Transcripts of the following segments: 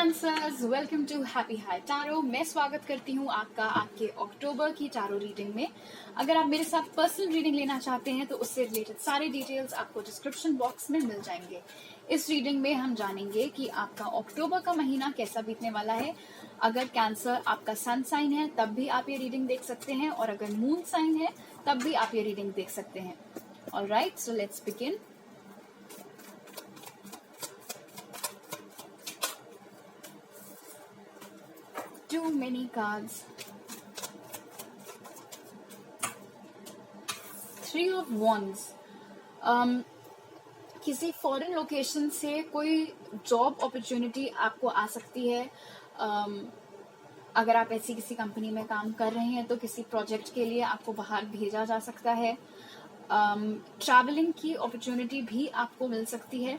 Cancers, welcome to Happy High Tarot. मैं स्वागत करती हूँ आपका आपके अक्टूबर की टैरो रीडिंग में। अगर आप मेरे साथ पर्सनल रीडिंग लेना चाहते हैं तो उससे रिलेटेड सारे डिटेल्स आपको डिस्क्रिप्शन बॉक्स में मिल जाएंगे। इस रीडिंग में हम जानेंगे कि आपका अक्टूबर का महीना कैसा बीतने वाला है। अगर कैंसर आपका सन साइन है तब भी आप ये रीडिंग देख सकते हैं, और अगर मून साइन है तब भी आप ये रीडिंग देख सकते हैं। Alright, so let's begin. Too many cards. Three of Wands. किसी फॉरेन लोकेशन से कोई जॉब अपॉर्चुनिटी आपको आ सकती है। अगर आप ऐसी किसी कंपनी में काम कर रहे हैं तो किसी प्रोजेक्ट के लिए आपको बाहर भेजा जा सकता है। ट्रैवलिंग की अपॉर्चुनिटी भी आपको मिल सकती है।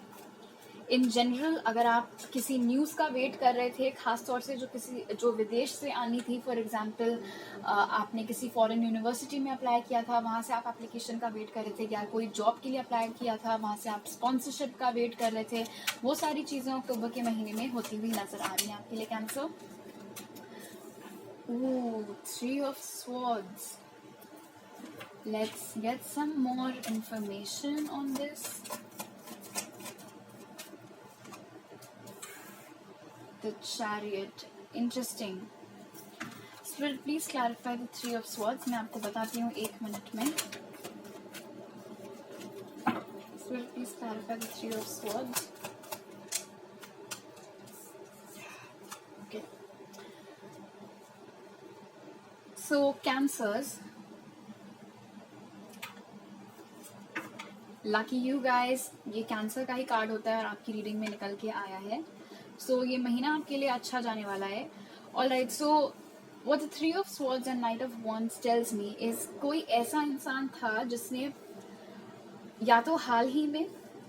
इन जनरल अगर आप किसी न्यूज़ का वेट कर रहे थे, खास तौर से जो विदेश से आनी थी, फॉर एग्जांपल आपने किसी फॉरेन यूनिवर्सिटी में अप्लाई किया था, वहाँ से आप एप्लीकेशन का वेट कर रहे थे, या कोई जॉब के लिए अप्लाई किया था, वहाँ से आप स्पॉन्सरशिप का वेट कर रहे थे, वो सारी चीज़ें अक्टूबर के महीने में होती हुई नजर आ रही हैं आपके लिए Cancer. Three of swords. Let's get some more information on this. The Chariot. Interesting. Spirit, please clarify the Three of Swords. मैं आपको बताती हूँ 1 मिनट में. Spirit, please clarify the Three of Swords. Okay. So Cancers. Lucky you guys. ये cancer का ही card होता है और आपकी रीडिंग में निकल के आया है. सो ये महीना आपके लिए अच्छा जाने वाला है. Alright, so what the three of swords and night of wands tells me is कोई ऐसा इंसान था जिसने या तो हाल ही में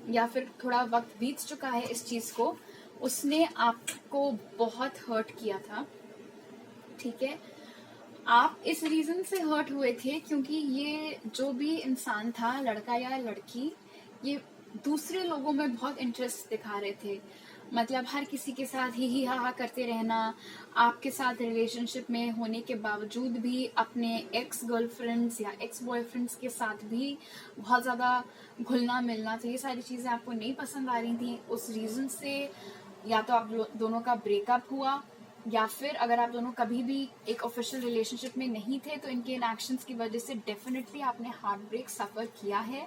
या फिर थोड़ा वक्त बीत चुका है इस चीज को, उसने आपको बहुत हर्ट किया था. ठीक है, आप इस रीजन से हर्ट हुए थे क्योंकि ये जो भी इंसान था, लड़का या लड़की, ये दूसरे लोगों में बहुत इंटरेस्ट दिखा रहे थे. मतलब हर किसी के साथ ही हा करते रहना, आपके साथ रिलेशनशिप में होने के बावजूद भी अपने एक्स गर्लफ्रेंड्स या एक्स बॉयफ्रेंड्स के साथ भी बहुत ज़्यादा घुलना मिलना, तो ये सारी चीज़ें आपको नहीं पसंद आ रही थी. उस रीज़न से या तो आप दोनों का ब्रेकअप हुआ, या फिर अगर आप दोनों कभी भी एक ऑफिशियल रिलेशनशिप में नहीं थे तो इनके इनएक्शंस की वजह से डेफिनेटली आपने हार्ट ब्रेक सफ़र किया है.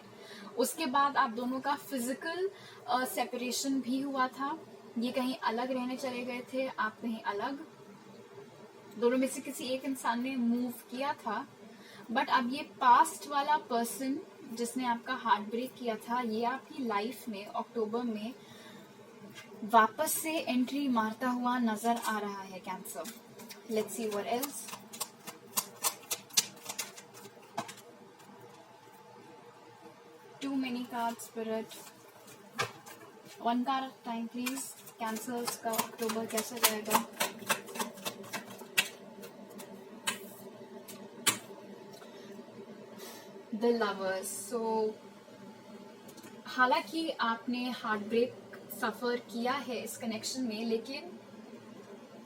उसके बाद आप दोनों का फिजिकल सेपरेशन भी हुआ था. ये कहीं अलग रहने चले गए थे, आप कहीं अलग, दोनों में से किसी एक इंसान ने मूव किया था. बट अब ये पास्ट वाला पर्सन जिसने आपका हार्ट ब्रेक किया था, ये आपकी लाइफ में अक्टूबर में वापस से एंट्री मारता हुआ नजर आ रहा है Cancer. Let's see what else. Too many card spirit. One card time please. Cancers का अक्टूबर कैसा जाएगा? The lovers. सो हालांकि आपने हार्ट ब्रेक सफर किया है इस कनेक्शन में, लेकिन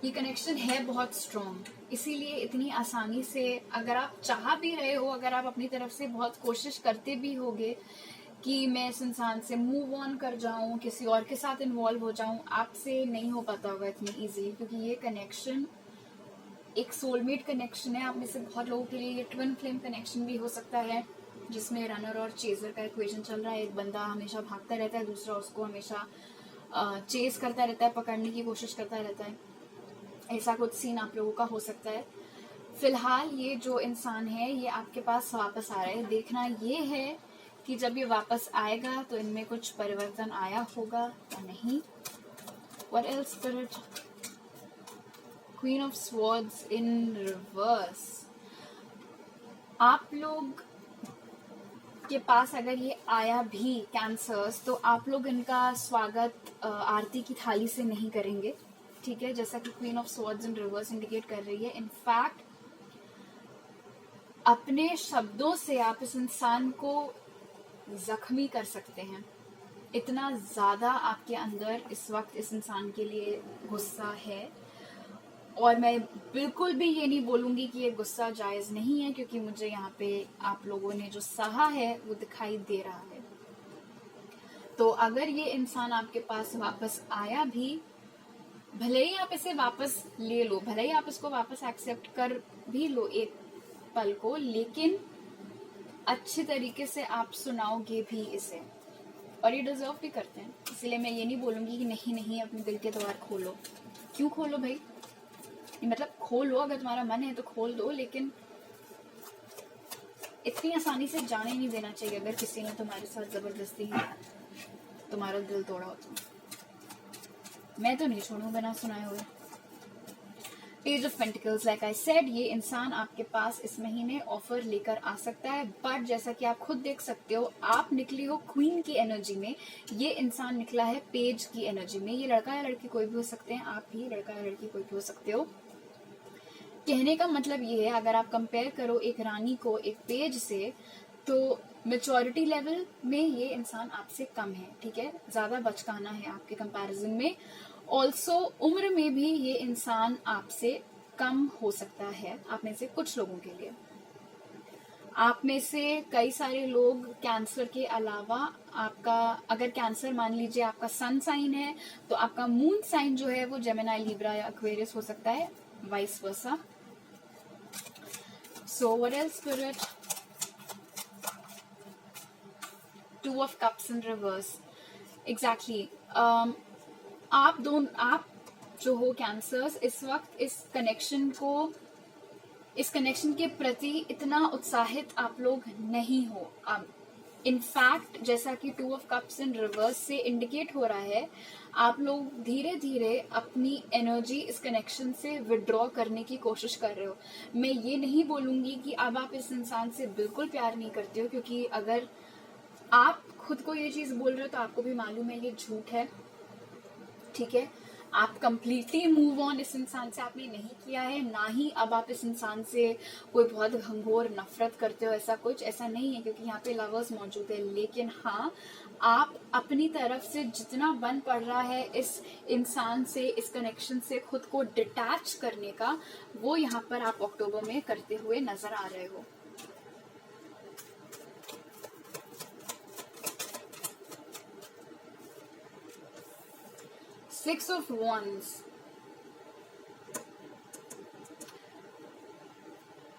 ये कनेक्शन है बहुत स्ट्रॉन्ग, इसीलिए इतनी आसानी से अगर आप चाह भी रहे हो, अगर आप अपनी तरफ से बहुत कोशिश करते भी होगे कि मैं इस इंसान से मूव ऑन कर जाऊं, किसी और के साथ इन्वॉल्व हो जाऊं, आपसे नहीं हो पाता होगा इतनी इजीली, क्योंकि ये कनेक्शन एक सोलमेट कनेक्शन है. आप में से बहुत लोगों के लिए ये ट्विन फ्लेम कनेक्शन भी हो सकता है, जिसमें रनर और चेजर का इक्वेशन चल रहा है. एक बंदा हमेशा भागता रहता है, दूसरा उसको हमेशा चेज करता रहता है, पकड़ने की कोशिश करता रहता है. ऐसा कुछ सीन आप लोगों का हो सकता है. फिलहाल ये जो इंसान है ये आपके पास वापस आ रहा है. देखना ये है कि जब ये वापस आएगा तो इनमें कुछ परिवर्तन आया होगा या नहीं. What else spirit? Queen of Swords in reverse. आप लोग के पास अगर ये आया भी कैंसर्स, तो आप लोग इनका स्वागत आरती की थाली से नहीं करेंगे. ठीक है, जैसा कि queen of swords in reverse indicate कर रही है. इनफैक्ट अपने शब्दों से आप इस इंसान को जख्मी कर सकते हैं. इतना ज्यादा आपके अंदर इस वक्त इस इंसान के लिए गुस्सा है, और मैं बिल्कुल भी ये नहीं बोलूंगी कि ये गुस्सा जायज नहीं है, क्योंकि मुझे यहाँ पे आप लोगों ने जो सहा है वो दिखाई दे रहा है। तो अगर ये इंसान आपके पास वापस आया भी, भले ही आप इसे वापस ले लो, भले ही आप इसको वापस एक्सेप्ट कर भी लो एक पल को, लेकिन अच्छे तरीके से आप सुनाओगे भी इसे, और ये डिजर्व भी करते हैं। इसलिए मैं ये नहीं बोलूंगी कि नहीं नहीं अपने दिल के द्वार खोलो। क्यों खोलो भाई, मतलब खोलो, अगर तुम्हारा मन है तो खोल दो, लेकिन इतनी आसानी से जाने नहीं देना चाहिए। अगर किसी ने तुम्हारे साथ जबरदस्ती तुम्हारा दिल तोड़ा हो तो मैं तो नहीं छोड़ूं बिना सुनाए हुए। Page of pentacles, like I said, ये इंसान आपके पास इस महीने ऑफर लेकर आ सकता है, बट जैसा कि आप खुद देख सकते हो, आप निकली हो क्वीन की एनर्जी में, ये इंसान निकला है पेज की एनर्जी में। ये लड़का या लड़की कोई भी हो सकते हैं, आप भी लड़का या लड़की कोई भी हो सकते हो। कहने का मतलब ये है, अगर आप कंपेयर करो एक रानी को एक पेज से, तो मेच्योरिटी लेवल में ये इंसान आपसे कम है, ठीक है, ज्यादा बचकाना है आपके कंपैरिजन में। ऑल्सो उम्र में भी ये इंसान आपसे कम हो सकता है, आप में से कुछ लोगों के लिए। आप में से कई सारे लोग कैंसर के अलावा, आपका अगर कैंसर मान लीजिए आपका सन साइन है, तो आपका मून साइन जो है वो जेमिनी, लिब्रा या एक्वेरियस हो सकता है, vice versa. So what else spirit? Two of cups in reverse, exactly. आप जो हो कैंसर्स, इस वक्त इस कनेक्शन के प्रति इतना उत्साहित आप लोग नहीं हो। इनफैक्ट जैसा कि two of cups in reverse से इंडिकेट हो रहा है, आप लोग धीरे धीरे अपनी एनर्जी इस कनेक्शन से विड्रॉ करने की कोशिश कर रहे हो। मैं ये नहीं बोलूंगी कि अब आप इस इंसान से बिल्कुल प्यार नहीं करते हो, क्योंकि अगर आप खुद को ये चीज बोल रहे हो तो आपको भी मालूम है ये झूठ है, ठीक है। आप कंप्लीटली मूव ऑन इस इंसान से आपने नहीं किया है, ना ही अब आप इस इंसान से कोई बहुत घंघोर नफरत करते हो, ऐसा नहीं है, क्योंकि यहाँ पे लवर्स मौजूद है। लेकिन हाँ, आप अपनी तरफ से जितना बन पड़ रहा है इस इंसान से, इस कनेक्शन से खुद को डिटैच करने का, वो यहाँ पर आप अक्टूबर में करते हुए नजर आ रहे हो। सिक्स ऑफ वॉन्ड्स,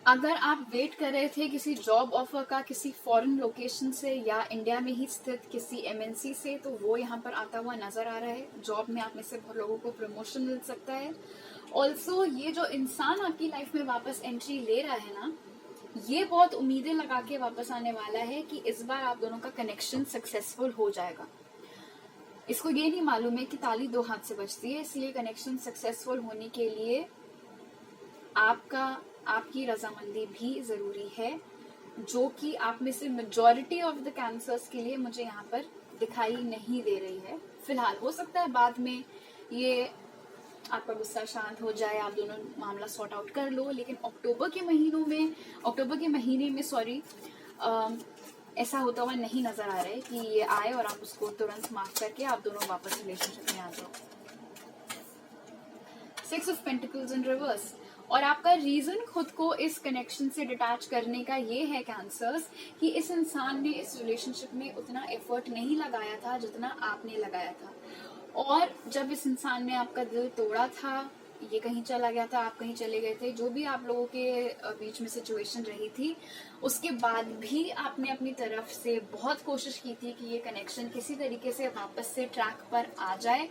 अगर आप वेट कर रहे थे किसी जॉब ऑफर का किसी फॉरेन लोकेशन से या इंडिया में ही स्थित किसी एमएनसी से, तो वो यहाँ पर आता हुआ नजर आ रहा है। जॉब में आप में से बहुत लोगों को प्रमोशन मिल सकता है। ऑल्सो ये जो इंसान आपकी लाइफ में वापस एंट्री ले रहा है ना, ये बहुत उम्मीदें लगा के वापस आने वाला है कि इस बार आप दोनों का कनेक्शन सक्सेसफुल हो जाएगा। इसको ये नहीं मालूम है कि ताली दो हाथ से बजती है, इसलिए कनेक्शन सक्सेसफुल होने के लिए आपकी रजामंदी भी जरूरी है, जो कि आप में से मेजॉरिटी ऑफ द कैंसर्स के लिए मुझे यहाँ पर दिखाई नहीं दे रही है फिलहाल। हो सकता है बाद में ये आपका गुस्सा शांत हो जाए, आप दोनों मामला सॉर्ट आउट कर लो, लेकिन अक्टूबर के महीने में ऐसा होता हुआ नहीं नजर आ रहा है कि ये आए और आप उसको तुरंत माफ करके आप दोनों वापस रिलेशनशिप में आ जाओ। Six of pentacles in reverse, और आपका रीजन खुद को इस कनेक्शन से डिटैच करने का ये है कैंसर्स, कि इस इंसान ने इस रिलेशनशिप में उतना एफर्ट नहीं लगाया था जितना आपने लगाया था, और जब इस इंसान ने आपका दिल तोड़ा था, ये कहीं चला गया था, आप कहीं चले गए थे, जो भी आप लोगों के बीच में सिचुएशन रही थी, उसके बाद भी आपने अपनी तरफ से बहुत कोशिश की थी कि ये कनेक्शन किसी तरीके से वापस से ट्रैक पर आ जाए।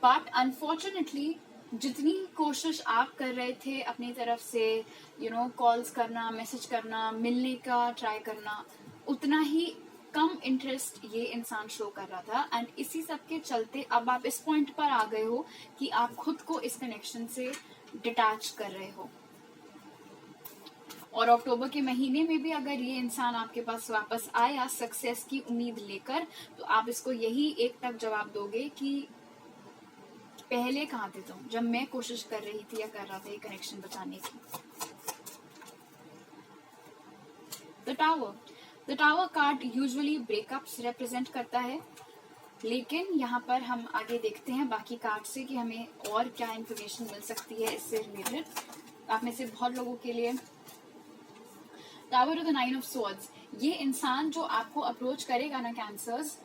बट अनफॉर्चुनेटली जितनी कोशिश आप कर रहे थे अपनी तरफ से, कॉल्स करना, मैसेज करना, मिलने का ट्राई करना, उतना ही कम इंटरेस्ट ये इंसान शो कर रहा था। एंड इसी सब के चलते अब आप इस पॉइंट पर आ गए हो कि आप खुद को इस कनेक्शन से डिटैच कर रहे हो। और अक्टूबर के महीने में भी अगर ये इंसान आपके पास वापस आया सक्सेस की उम्मीद लेकर, तो आप इसको यही एक तक जवाब दोगे कि पहले कहाँ थे तुम जब मैं कोशिश कर रही थी या कर रहा था ये कनेक्शन बचाने की। The the tower card usually breakups represent करता है, लेकिन यहाँ पर हम आगे देखते हैं बाकी कार्ड से कि हमें और क्या इन्फॉर्मेशन मिल सकती है इससे रिलेटेड। आप में से बहुत लोगों के लिए tower of the 9 of swords, ये इंसान जो आपको अप्रोच करेगा ना कैंसर्स,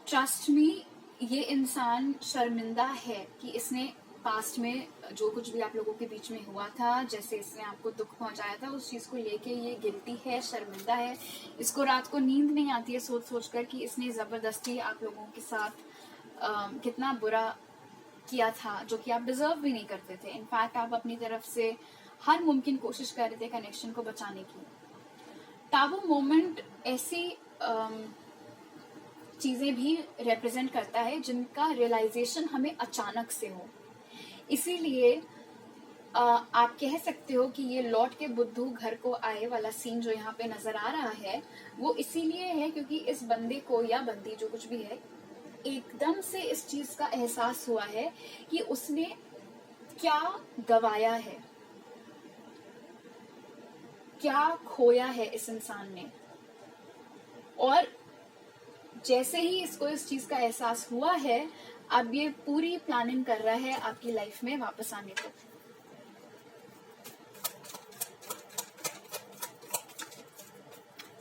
ट्रस्ट मी, ये इंसान शर्मिंदा है कि इसने पास्ट में जो कुछ भी आप लोगों के बीच में हुआ था, जैसे इसने आपको दुख पहुंचाया था, उस चीज को लेके ये गिल्टी है, शर्मिंदा है। इसको रात को नींद नहीं आती है सोच सोच कर कि इसने जबरदस्ती आप लोगों के साथ कितना बुरा किया था, जो कि आप डिजर्व भी नहीं करते थे। इनफैक्ट आप अपनी तरफ से हर मुमकिन कोशिश कर रहे थे कनेक्शन को बचाने की। टाबू मोमेंट ऐसी चीजें भी रिप्रेजेंट करता है जिनका रियलाइजेशन हमें अचानक से हो। इसीलिए आप कह सकते हो कि ये लौट के बुद्धू घर को आए वाला सीन जो यहाँ पे नजर आ रहा है, वो इसीलिए है क्योंकि इस बंदे को या बंदी जो कुछ भी है, एकदम से इस चीज का एहसास हुआ है कि उसने क्या गवाया है, क्या खोया है इस इंसान ने। और जैसे ही इसको इस चीज का एहसास हुआ है, अब ये पूरी प्लानिंग कर रहा है आपकी लाइफ में वापस आने को।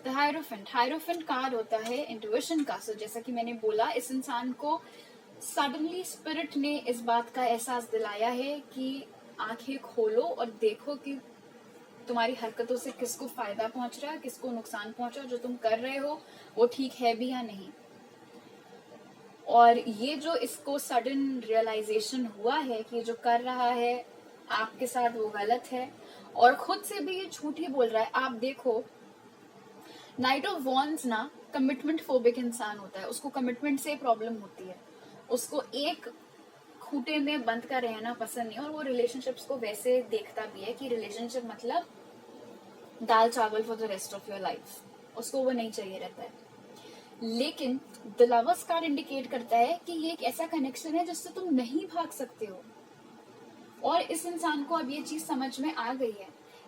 द हायरोफेंट कार्ड होता है इंट्यूशन का। सो जैसा कि मैंने बोला, इस इंसान को सडनली स्पिरिट ने इस बात का एहसास दिलाया है कि आंखें खोलो और देखो कि तुम्हारी हरकतों से किसको फायदा पहुंच रहा है, किसको नुकसान पहुंच रहा है, जो तुम कर रहे हो वो ठीक है भी या नहीं। और ये जो इसको सडन रियलाइजेशन हुआ है कि जो कर रहा है आपके साथ वो गलत है, और खुद से भी ये झूठ ही बोल रहा है। आप देखो, नाइट ऑफ वॉन्ड्स ना कमिटमेंट फोबिक इंसान होता है, उसको कमिटमेंट से प्रॉब्लम होती है, उसको एक खूटे में बंद कर रहना पसंद नहीं, और वो रिलेशनशिप्स को वैसे देखता भी है कि रिलेशनशिप मतलब दाल चावल for the rest of your life, उसको वो नहीं चाहिए रहता है। लेकिन द लवर्स कार्ड इंडिकेट करता है कि ये एक ऐसा कनेक्शन है जिससे तुम नहीं भाग सकते हो, और इस इंसान को अब ये चीज समझ में आ गई है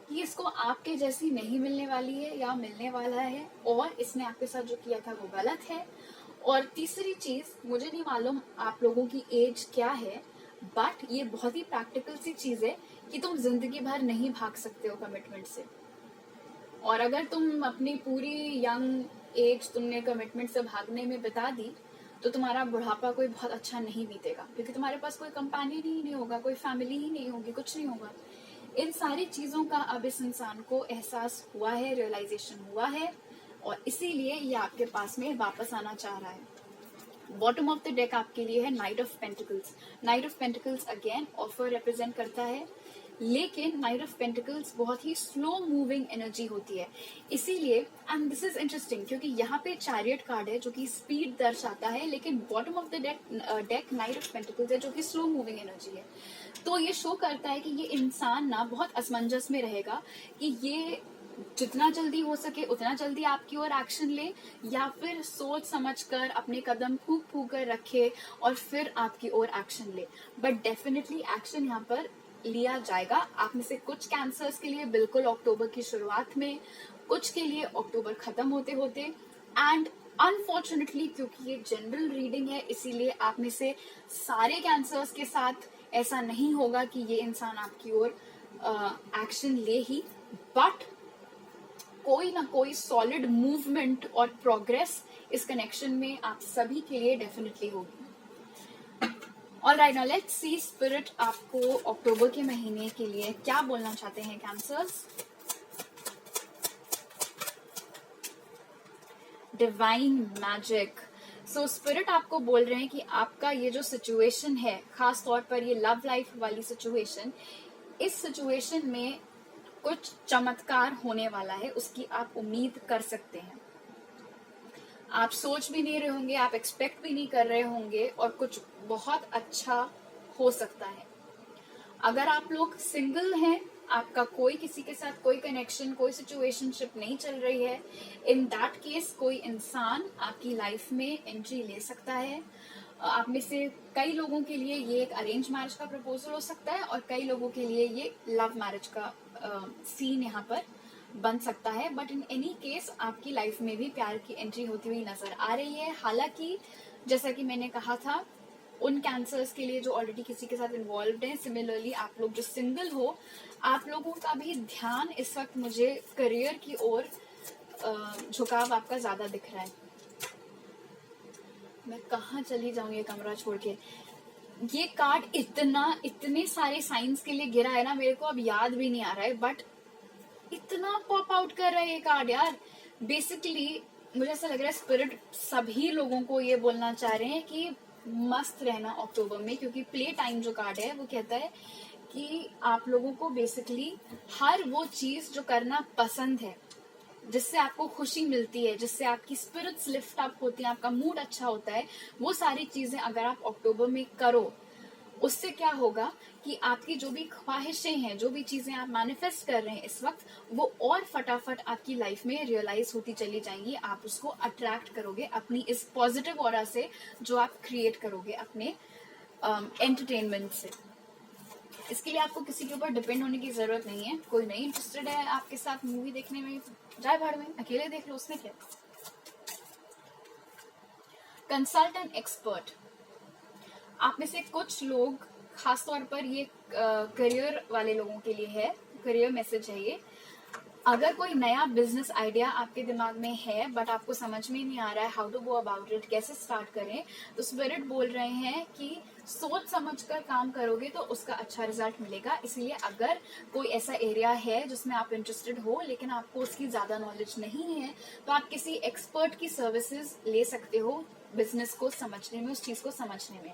कि इसको आपके जैसी नहीं मिलने वाली है या मिलने वाला है, और इसने आपके साथ जो किया था वो गलत है। और तीसरी चीज, मुझे नहीं मालूम आप लोगों की एज क्या है, बट ये बहुत ही प्रैक्टिकल सी चीज है कि तुम जिंदगी भर नहीं भाग सकते हो कमिटमेंट से। और अगर तुम अपनी पूरी यंग एज तुमने कमिटमेंट से भागने में बिता दी, तो तुम्हारा बुढ़ापा कोई बहुत अच्छा नहीं बीतेगा, क्योंकि तुम्हारे पास कोई कंपेनियन ही नहीं होगा, कोई फैमिली ही नहीं होगी, कुछ नहीं होगा। इन सारी चीजों का अब इस इंसान को एहसास हुआ है, रियलाइजेशन हुआ है, और इसीलिए ये आपके पास में वापस आना चाह रहा है। बॉटम ऑफ द डेक आपके लिए है night of pentacles. Night of pentacles again offer represent करता है, लेकिन नाइट ऑफ पेंटिकल्स बहुत ही स्लो मूविंग एनर्जी होती है। इसीलिए, एंड दिस इज इंटरेस्टिंग, क्योंकि यहाँ पे चैरियट कार्ड है जो कि स्पीड दर्शाता है, लेकिन bottom of the deck night of pentacles है जो कि स्लो मूविंग एनर्जी है। तो ये शो करता है कि ये इंसान ना बहुत असमंजस में रहेगा कि ये जितना जल्दी हो सके उतना जल्दी आपकी ओर एक्शन ले, या फिर सोच समझकर अपने कदम फूक फूक कर रखे और फिर आपकी ओर एक्शन ले। बट डेफिनेटली एक्शन यहाँ पर लिया जाएगा। आप में से कुछ कैंसर्स के लिए बिल्कुल अक्टूबर की शुरुआत में, कुछ के लिए अक्टूबर खत्म होते होते, एंड अनफॉर्चुनेटली क्योंकि ये जनरल रीडिंग है, इसीलिए आप में से सारे कैंसर्स के साथ ऐसा नहीं होगा कि ये इंसान आपकी ओर एक्शन ले ही, बट कोई ना कोई सॉलिड मूवमेंट और प्रोग्रेस इस कनेक्शन में आप सभी के लिए डेफिनेटली होगी। Alright, now let's see spirit आपको अक्टूबर के महीने के लिए क्या बोलना चाहते हैं cancers. Divine magic. So spirit आपको बोल रहे हैं कि आपका ये जो सिचुएशन है, खास तौर पर ये लव लाइफ वाली सिचुएशन, इस सिचुएशन में कुछ चमत्कार होने वाला है, उसकी आप उम्मीद कर सकते हैं। आप सोच भी नहीं रहे होंगे, आप एक्सपेक्ट भी नहीं कर रहे होंगे, और कुछ बहुत अच्छा हो सकता है। अगर आप लोग सिंगल हैं, आपका कोई किसी के साथ कोई कनेक्शन, कोई सिचुएशनशिप नहीं चल रही है, इन दैट केस कोई इंसान आपकी लाइफ में एंट्री ले सकता है। आप में से कई लोगों के लिए ये एक अरेंज मैरिज का प्रपोजल हो सकता है, और कई लोगों के लिए ये लव मैरिज का सीन यहाँ पर बन सकता है, बट इन एनी केस आपकी लाइफ में भी प्यार की एंट्री होती हुई नजर आ रही है। हालांकि जैसा कि मैंने कहा था, उन कैंसर्स के लिए जो ऑलरेडी किसी के साथ इन्वॉल्व हैं, सिमिलरली आप लोग जो सिंगल हो, आप लोगों का भी ध्यान इस वक्त मुझे करियर की ओर झुकाव आपका ज्यादा दिख रहा है। मैं कहाँ चली जाऊं ये कमरा छोड़ के। ये कार्ड इतने सारे साइंस के लिए गिरा है ना, मेरे को अब याद भी नहीं आ रहा है, बट इतना पॉप आउट कर रहा है ये कार्ड यार। बेसिकली मुझे ऐसा लग रहा है स्पिरिट सभी लोगों को ये बोलना चाह रहे हैं कि मस्त रहना अक्टूबर में, क्योंकि प्ले टाइम जो कार्ड है वो कहता है कि आप लोगों को बेसिकली हर वो चीज जो करना पसंद है, जिससे आपको खुशी मिलती है, जिससे आपकी स्पिरिट्स लिफ्ट अप होती है, आपका मूड अच्छा होता है, वो सारी चीजें अगर आप अक्टूबर में करो, उससे क्या होगा कि आपकी जो भी ख्वाहिशें हैं, जो भी चीजें आप मैनिफेस्ट कर रहे हैं इस वक्त, वो और फटाफट आपकी लाइफ में रियलाइज होती चली जाएंगी। आप उसको अट्रैक्ट करोगे अपनी इस पॉजिटिव ऑरा से जो आप क्रिएट करोगे अपने एंटरटेनमेंट से। इसके लिए आपको किसी के ऊपर डिपेंड होने की जरूरत नहीं है। कोई नहीं इंटरेस्टेड है आपके साथ मूवी देखने में, जाए भाड़ में, अकेले देख लो, उसमें क्या। Consult an expert. आप में से कुछ लोग, खासतौर पर ये करियर वाले लोगों के लिए है, करियर मैसेज है ये। अगर कोई नया बिजनेस आइडिया आपके दिमाग में है बट आपको समझ में नहीं आ रहा है how to go about it, कैसे स्टार्ट करें, तो स्पिरिट बोल रहे हैं कि सोच समझकर काम करोगे तो उसका अच्छा रिजल्ट मिलेगा। इसलिए अगर कोई ऐसा एरिया है जिसमें आप इंटरेस्टेड हो लेकिन आपको उसकी ज्यादा नॉलेज नहीं है, तो आप किसी एक्सपर्ट की सर्विसेज ले सकते हो बिजनेस को समझने में, उस चीज को समझने में।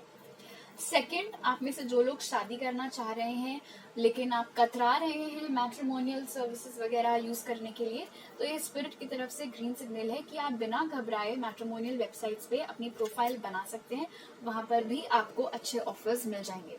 सेकंड, आप में से जो लोग शादी करना चाह रहे हैं लेकिन आप कतरा रहे हैं मैट्रिमोनियल सर्विसेज वगैरह यूज करने के लिए, तो ये स्पिरिट की तरफ से ग्रीन सिग्नल है कि आप बिना घबराए मैट्रिमोनियल वेबसाइट्स पे अपनी प्रोफाइल बना सकते हैं, वहां पर भी आपको अच्छे ऑफर्स मिल जाएंगे।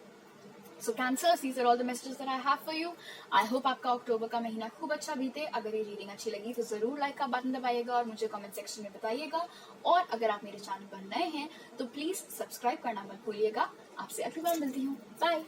सो cancers, these are all the messages that I have for you. I hope आपका अक्टूबर का महीना खूब अच्छा बीते। अगर ये रीडिंग अच्छी लगी तो जरूर लाइक का बटन दबाइएगा और मुझे कमेंट सेक्शन में बताइएगा। और अगर आप मेरे चैनल पर नए हैं तो प्लीज सब्सक्राइब करना मत भूलिएगा। आपसे अगली बार मिलती हूँ। बाय।